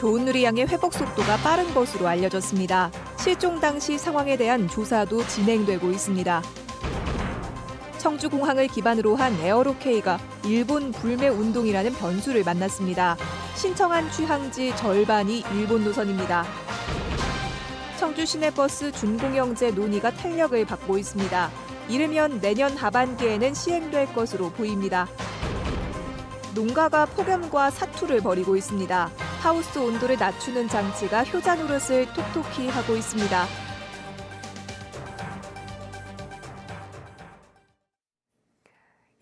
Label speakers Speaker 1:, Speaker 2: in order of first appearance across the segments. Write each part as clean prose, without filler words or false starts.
Speaker 1: 조은누리 양의 회복 속도가 빠른 것으로 알려졌습니다. 실종 당시 상황에 대한 조사도 진행되고 있습니다. 청주공항을 기반으로 한 에어로케이가 일본 불매 운동이라는 변수를 만났습니다. 신청한 취항지 절반이 일본 노선입니다. 청주 시내버스 준공영제 논의가 탄력을 받고 있습니다. 이르면 내년 하반기에는 시행될 것으로 보입니다. 농가가 폭염과 사투를 벌이고 있습니다. 하우스 온도를 낮추는 장치가 효자 노릇을 톡톡히 하고 있습니다.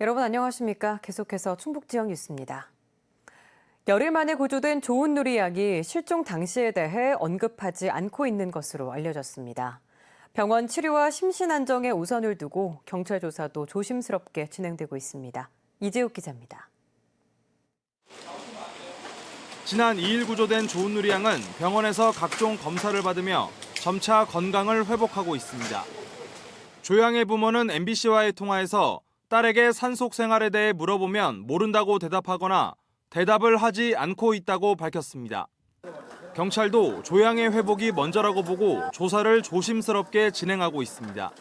Speaker 2: 여러분 안녕하십니까? 계속해서 충북 지역 뉴스입니다. 열흘 만에 구조된 조은누리 양이 실종 당시에 대해 언급하지 않고 있는 것으로 알려졌습니다. 병원 치료와 심신 안정에 우선을 두고 경찰 조사도 조심스럽게 진행되고 있습니다. 이재욱 기자입니다.
Speaker 3: 지난 2일 구조된 조은누리 양은 병원에서 각종 검사를 받으며 점차 건강을 회복하고 있습니다. 조 양의 부모는 MBC와의 통화에서 딸에게 산속 생활에 대해 물어보면 모른다고 대답하거나 대답을 하지 않고 있다고 밝혔습니다. 경찰도 조 양의 회복이 먼저라고 보고 조사를 조심스럽게 진행하고 있습니다.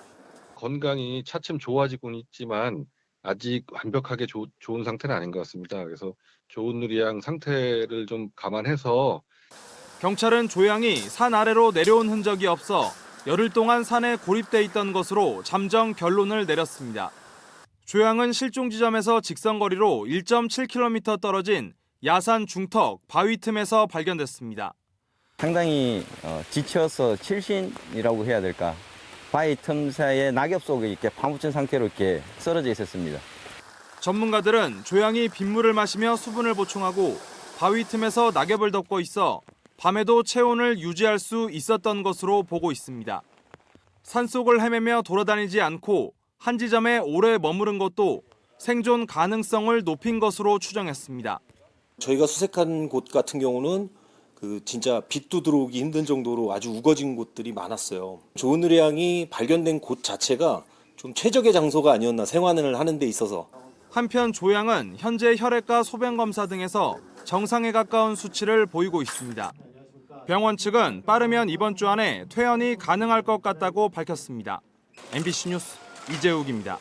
Speaker 4: 건강이 차츰 좋아지고는 있지만 아직 완벽하게 좋은 상태는 아닌 것 같습니다. 그래서 조은누리 양 상태를 좀 감안해서
Speaker 3: 경찰은 조 양이 산 아래로 내려온 흔적이 없어 열흘 동안 산에 고립돼 있던 것으로 잠정 결론을 내렸습니다. 조 양은 실종 지점에서 직선거리로 1.7km 떨어진 야산 중턱 바위 틈에서 발견됐습니다.
Speaker 5: 상당히 지쳐서 칠신이라고 해야 될까. 바위 틈 사이에 낙엽 속에 이렇게 파묻힌 상태로 이렇게 쓰러져 있었습니다.
Speaker 3: 전문가들은 조 양이 빗물을 마시며 수분을 보충하고 바위 틈에서 낙엽을 덮고 있어 밤에도 체온을 유지할 수 있었던 것으로 보고 있습니다. 산속을 헤매며 돌아다니지 않고 한 지점에 오래 머무른 것도 생존 가능성을 높인 것으로 추정했습니다.
Speaker 6: 저희가 수색한 곳 같은 경우는 진짜 빛도 들어오기 힘든 정도로 아주 우거진 곳들이 많았어요. 조은누리 양이 발견된 곳 자체가 좀 최적의 장소가 아니었나, 생활을 하는 데 있어서.
Speaker 3: 한편 조 양은 현재 혈액과 소변 검사 등에서 정상에 가까운 수치를 보이고 있습니다. 병원 측은 빠르면 이번 주 안에 퇴원이 가능할 것 같다고 밝혔습니다. MBC 뉴스 이재욱입니다.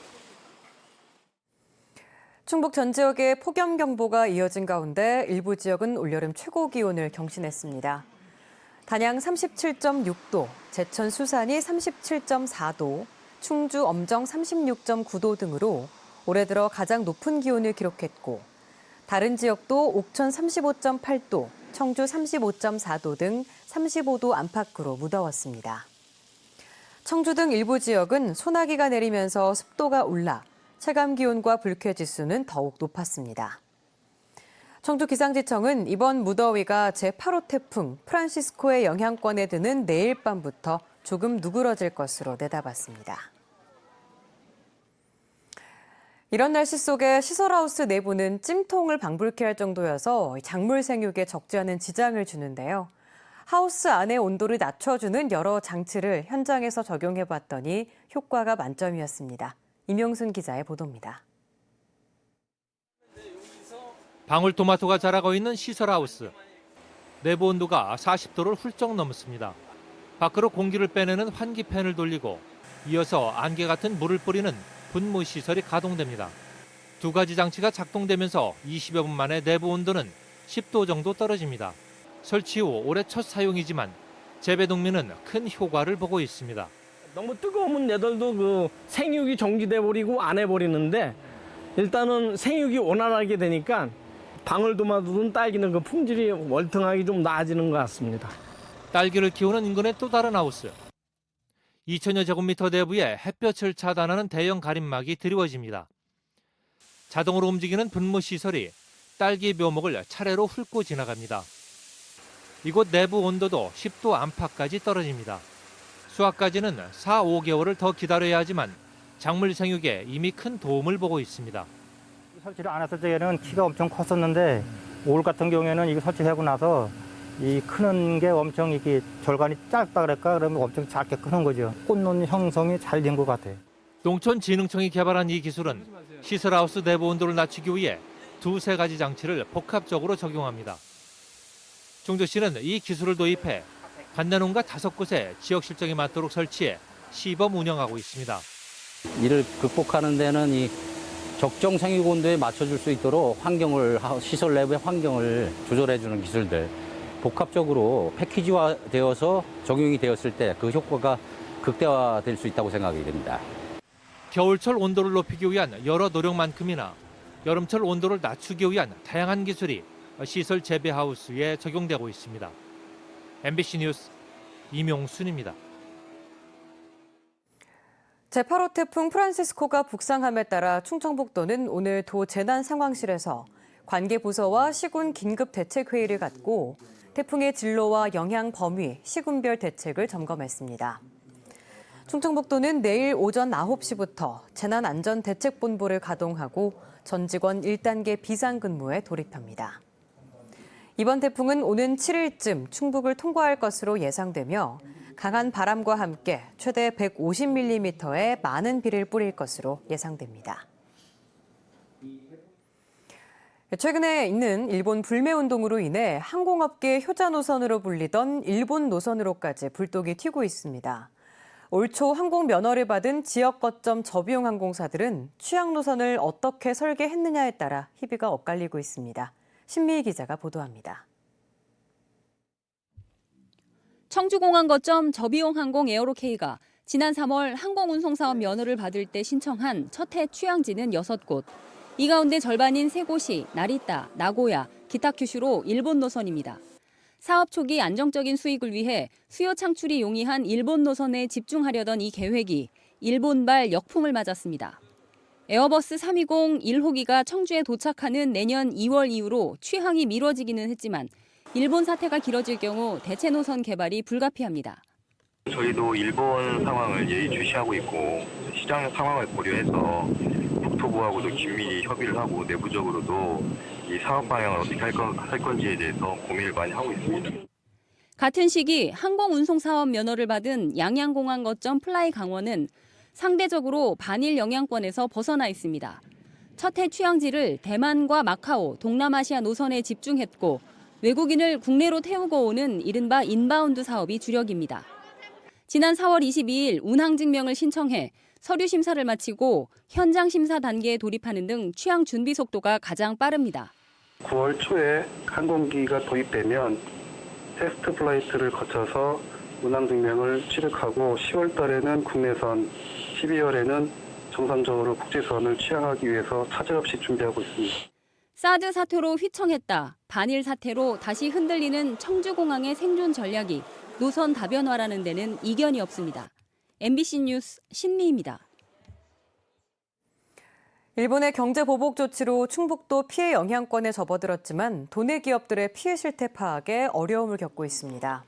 Speaker 2: 충북 전 지역에 폭염경보가 이어진 가운데 일부 지역은 올여름 최고 기온을 경신했습니다. 단양 37.6도, 제천 수산이 37.4도, 충주 엄정 36.9도 등으로 올해 들어 가장 높은 기온을 기록했고 다른 지역도 옥천 35.8도, 청주 35.4도 등 35도 안팎으로 무더웠습니다. 청주 등 일부 지역은 소나기가 내리면서 습도가 올라 체감기온과 불쾌지수는 더욱 높았습니다. 청주기상지청은 이번 무더위가 제8호 태풍 프란시스코의 영향권에 드는 내일 밤부터 조금 누그러질 것으로 내다봤습니다. 이런 날씨 속에 시설하우스 내부는 찜통을 방불케 할 정도여서 작물 생육에 적지 않은 지장을 주는데요. 하우스 안의 온도를 낮춰주는 여러 장치를 현장에서 적용해봤더니 효과가 만점이었습니다. 임용순 기자의 보도입니다.
Speaker 7: 방울토마토가 자라고 있는 시설하우스. 내부 온도가 40도를 훌쩍 넘습니다. 밖으로 공기를 빼내는 환기팬을 돌리고 이어서 안개 같은 물을 뿌리는 분무 시설이 가동됩니다. 두 가지 장치가 작동되면서 20여 분 만에 내부 온도는 10도 정도 떨어집니다. 설치 후 올해 첫 사용이지만 재배 농민은 큰 효과를 보고 있습니다.
Speaker 8: 너무 뜨거우면 얘들도 생육이 정지돼 버리고 안 해버리는데 일단은 생육이 원활하게 되니까 방울토마토든 딸기는 품질이 월등하게 좀 나아지는 것 같습니다.
Speaker 7: 딸기를 키우는 인근의 또 다른 하우스. 2000여 제곱미터 내부에 햇볕을 차단하는 대형 가림막이 드리워집니다. 자동으로 움직이는 분무 시설이 딸기 묘목을 차례로 훑고 지나갑니다. 이곳 내부 온도도 10도 안팎까지 떨어집니다. 수확까지는 4, 5개월을 더 기다려야 하지만 작물 생육에 이미 큰 도움을 보고 있습니다.
Speaker 9: 설치를 안 했을 때에는 키가 엄청 컸었는데 올 같은 경우에는 이거 설치하고 나서 이 크는 게 엄청 이게 절간이 짧다 그럴까 그러면 엄청 작게 크는 거죠. 꽃눈 형성이 잘 된 것 같아요.
Speaker 7: 농촌진흥청이 개발한 이 기술은 시설하우스 내부 온도를 낮추기 위해 두세 가지 장치를 복합적으로 적용합니다. 청주시는 이 기술을 도입해 간단원가 5곳에 지역 실정에 맞도록 설치해 시범 운영하고 있습니다.
Speaker 10: 이를 극복하는 데는 이 적정 생육 온도에 맞춰줄 수 있도록 시설 내부의 환경을 조절해주는 기술들, 복합적으로 패키지화되어서 적용이 되었을 때 그 효과가 극대화될 수 있다고 생각이 됩니다.
Speaker 7: 겨울철 온도를 높이기 위한 여러 노력만큼이나 여름철 온도를 낮추기 위한 다양한 기술이 시설 재배 하우스에 적용되고 있습니다. MBC 뉴스 이명순입니다.
Speaker 2: 제8호 태풍 프란시스코가 북상함에 따라 충청북도는 오늘 도 재난상황실에서 관계 부서와 시군 긴급대책회의를 갖고 태풍의 진로와 영향 범위, 시군별 대책을 점검했습니다. 충청북도는 내일 오전 9시부터 재난안전대책본부를 가동하고 전 직원 1단계 비상근무에 돌입합니다. 이번 태풍은 오는 7일쯤 충북을 통과할 것으로 예상되며 강한 바람과 함께 최대 150mm의 많은 비를 뿌릴 것으로 예상됩니다. 최근에 있는 일본 불매운동으로 인해 항공업계 효자 노선으로 불리던 일본 노선으로까지 불독이 튀고 있습니다. 올 초 항공 면허를 받은 지역 거점 저비용 항공사들은 취향 노선을 어떻게 설계했느냐에 따라 희비가 엇갈리고 있습니다. 신미희 기자가 보도합니다.
Speaker 11: 청주공항 거점 저비용 항공 에어로K가 지난 3월 항공운송사업 면허를 받을 때 신청한 첫 해 취향지는 6곳. 이 가운데 절반인 3곳이 나리타, 나고야, 기타 큐슈로 일본 노선입니다. 사업 초기 안정적인 수익을 위해 수요 창출이 용이한 일본 노선에 집중하려던 이 계획이 일본발 역풍을 맞았습니다. 에어버스 320 1호기가 청주에 도착하는 내년 2월 이후로 취항이 미뤄지기는 했지만 일본 사태가 길어질 경우 대체 노선 개발이 불가피합니다.
Speaker 12: 저희도 일본 상황을 예의주시하고 있고 시장 상황을 고려해서 국토부하고도 긴밀히 협의를 하고 내부적으로도 이 사업 방향을 어떻게 할 건지에 대해서 고민을 많이 하고 있습니다.
Speaker 11: 같은 시기 항공운송사업 면허를 받은 양양공항 거점 플라이 강원은 상대적으로 반일 영향권에서 벗어나 있습니다. 첫 해 취향지를 대만과 마카오, 동남아시아 노선에 집중했고 외국인을 국내로 태우고 오는 이른바 인바운드 사업이 주력입니다. 지난 4월 22일 운항증명을 신청해 서류 심사를 마치고 현장 심사 단계에 돌입하는 등 취항 준비 속도가 가장 빠릅니다.
Speaker 12: 9월 초에 항공기가 도입되면 테스트 플라이트를 거쳐서 운항증명을 취득하고 10월 달에는 국내선, 12월에는 정상적으로 국제선을 취항하기 위해서 차질 없이 준비하고 있습니다.
Speaker 11: 사드 사태로 휘청했다. 반일 사태로 다시 흔들리는 청주공항의 생존 전략이 노선 다변화라는 데는 이견이 없습니다. MBC 뉴스 신미입니다.
Speaker 2: 일본의 경제 보복 조치로 충북도 피해 영향권에 접어들었지만 도내 기업들의 피해 실태 파악에 어려움을 겪고 있습니다.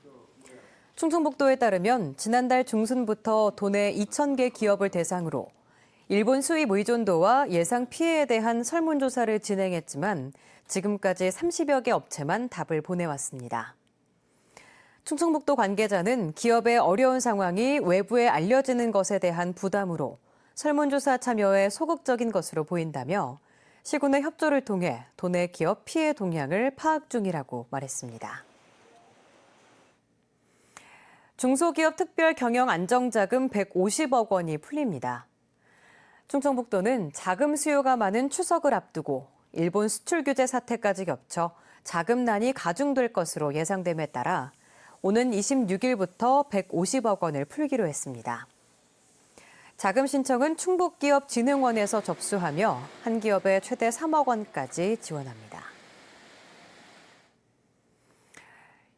Speaker 2: 충청북도에 따르면 지난달 중순부터 도내 2,000개 기업을 대상으로 일본 수입 의존도와 예상 피해에 대한 설문조사를 진행했지만 지금까지 30여 개 업체만 답을 보내왔습니다. 충청북도 관계자는 기업의 어려운 상황이 외부에 알려지는 것에 대한 부담으로 설문조사 참여에 소극적인 것으로 보인다며 시군의 협조를 통해 도내 기업 피해 동향을 파악 중이라고 말했습니다. 중소기업 특별 경영 안정자금 150억 원이 풀립니다. 충청북도는 자금 수요가 많은 추석을 앞두고 일본 수출 규제 사태까지 겹쳐 자금난이 가중될 것으로 예상됨에 따라 오는 26일부터 150억 원을 풀기로 했습니다. 자금 신청은 충북기업진흥원에서 접수하며 한 기업에 최대 3억 원까지 지원합니다.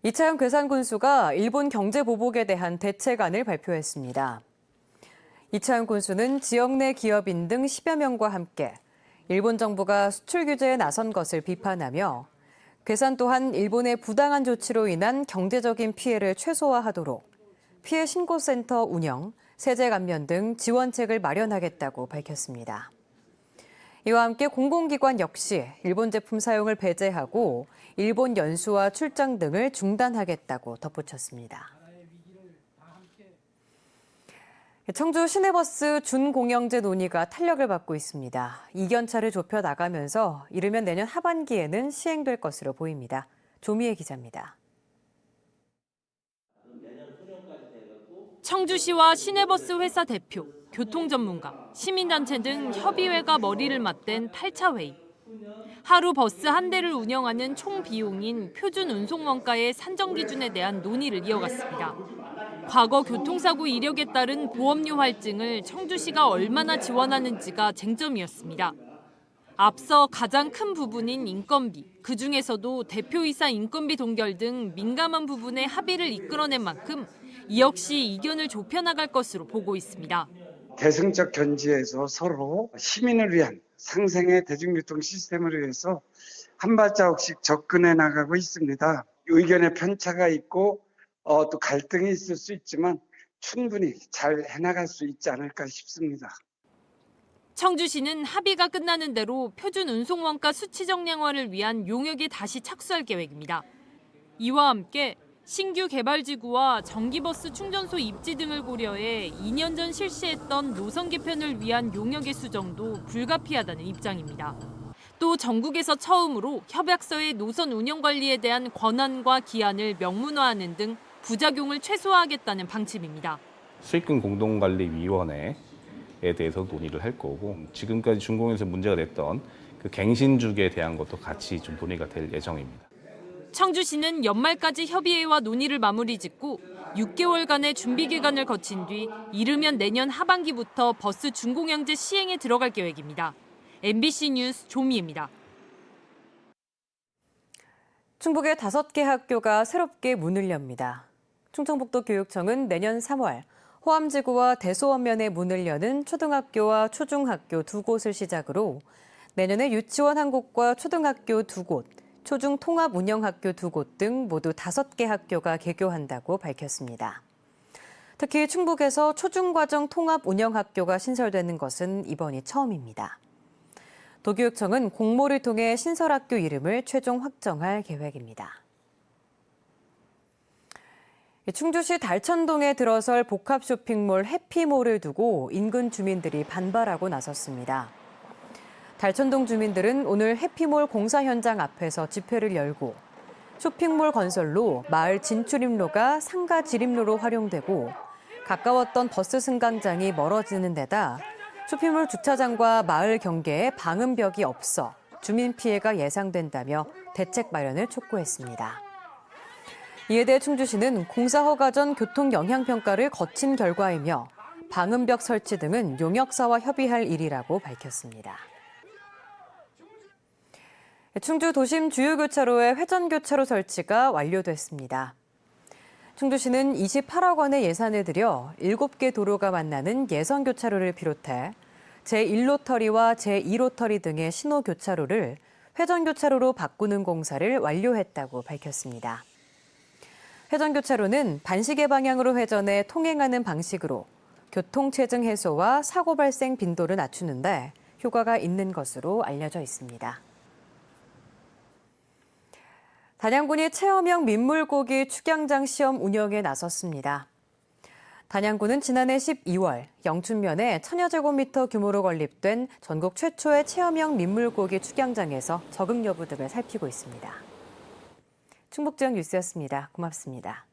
Speaker 2: 이차영 괴산군수가 일본 경제 보복에 대한 대책안을 발표했습니다. 이차영 군수는 지역 내 기업인 등 10여 명과 함께 일본 정부가 수출 규제에 나선 것을 비판하며 괴산 또한 일본의 부당한 조치로 인한 경제적인 피해를 최소화하도록 피해 신고센터 운영, 세제 감면 등 지원책을 마련하겠다고 밝혔습니다. 이와 함께 공공기관 역시 일본 제품 사용을 배제하고 일본 연수와 출장 등을 중단하겠다고 덧붙였습니다. 청주 시내버스 준공영제 논의가 탄력을 받고 있습니다. 이견차를 좁혀 나가면서 이르면 내년 하반기에는 시행될 것으로 보입니다. 조미애 기자입니다.
Speaker 13: 청주시와 시내버스 회사 대표, 교통전문가, 시민단체 등 협의회가 머리를 맞댄 8차 회의. 하루 버스 한 대를 운영하는 총 비용인 표준 운송원가의 산정 기준에 대한 논의를 이어갔습니다. 과거 교통사고 이력에 따른 보험료 할증을 청주시가 얼마나 지원하는지가 쟁점이었습니다. 앞서 가장 큰 부분인 인건비, 그중에서도 대표이사 인건비 동결 등 민감한 부분에 합의를 이끌어낸 만큼 이 역시 이견을 좁혀나갈 것으로 보고 있습니다.
Speaker 14: 대승적 견지에서 서로 시민을 위한 상생의 대중교통 시스템을 위해서 한 발자국씩 접근해 나가고 있습니다. 의견의 편차가 있고 또 갈등이 있을 수 있지만 충분히 잘 해나갈 수 있지 않을까 싶습니다.
Speaker 13: 청주시는 합의가 끝나는 대로 표준 운송원가 수치 정량화를 위한 용역에 다시 착수할 계획입니다. 이와 함께 신규 개발지구와 전기버스 충전소 입지 등을 고려해 2년 전 실시했던 노선 개편을 위한 용역의 수정도 불가피하다는 입장입니다. 또 전국에서 처음으로 협약서의 노선 운영 관리에 대한 권한과 기한을 명문화하는 등 부작용을 최소화하겠다는 방침입니다.
Speaker 15: 수익금 공동관리위원회에 대해서 논의를 할 거고, 지금까지 준공에서 문제가 됐던 그 갱신주기에 대한 것도 같이 좀 논의가 될 예정입니다.
Speaker 13: 청주시는 연말까지 협의회와 논의를 마무리 짓고 6개월간의 준비 기간을 거친 뒤 이르면 내년 하반기부터 버스 준공영제 시행에 들어갈 계획입니다. MBC 뉴스 조미입니다.
Speaker 2: 충북의 5개 학교가 새롭게 문을 엽니다. 충청북도교육청은 내년 3월 호암지구와 대소원면에 문을 여는 초등학교와 초중학교 2곳을 시작으로 내년에 유치원 1곳과 초등학교 2곳, 초중 통합 운영학교 2곳 등 모두 5개 학교가 개교한다고 밝혔습니다. 특히 충북에서 초중과정 통합 운영학교가 신설되는 것은 이번이 처음입니다. 도교육청은 공모를 통해 신설학교 이름을 최종 확정할 계획입니다. 충주시 달천동에 들어설 복합 쇼핑몰 해피몰을 두고 인근 주민들이 반발하고 나섰습니다. 달천동 주민들은 오늘 해피몰 공사 현장 앞에서 집회를 열고 쇼핑몰 건설로 마을 진출입로가 상가 진입로로 활용되고 가까웠던 버스 승강장이 멀어지는 데다 쇼핑몰 주차장과 마을 경계에 방음벽이 없어 주민 피해가 예상된다며 대책 마련을 촉구했습니다. 이에 대해 충주시는 공사 허가 전 교통 영향평가를 거친 결과이며 방음벽 설치 등은 용역사와 협의할 일이라고 밝혔습니다. 충주 도심 주요 교차로에 회전 교차로 설치가 완료됐습니다. 충주시는 28억 원의 예산을 들여 7개 도로가 만나는 예선 교차로를 비롯해 제1로터리와 제2로터리 등의 신호 교차로를 회전 교차로로 바꾸는 공사를 완료했다고 밝혔습니다. 회전 교차로는 반시계 방향으로 회전해 통행하는 방식으로 교통 체증 해소와 사고 발생 빈도를 낮추는데 효과가 있는 것으로 알려져 있습니다. 단양군이 체험형 민물고기 축양장 시험 운영에 나섰습니다. 단양군은 지난해 12월 영춘면에 1000여 제곱미터 규모로 건립된 전국 최초의 체험형 민물고기 축양장에서 적응 여부 등을 살피고 있습니다. 충북지역 뉴스였습니다. 고맙습니다.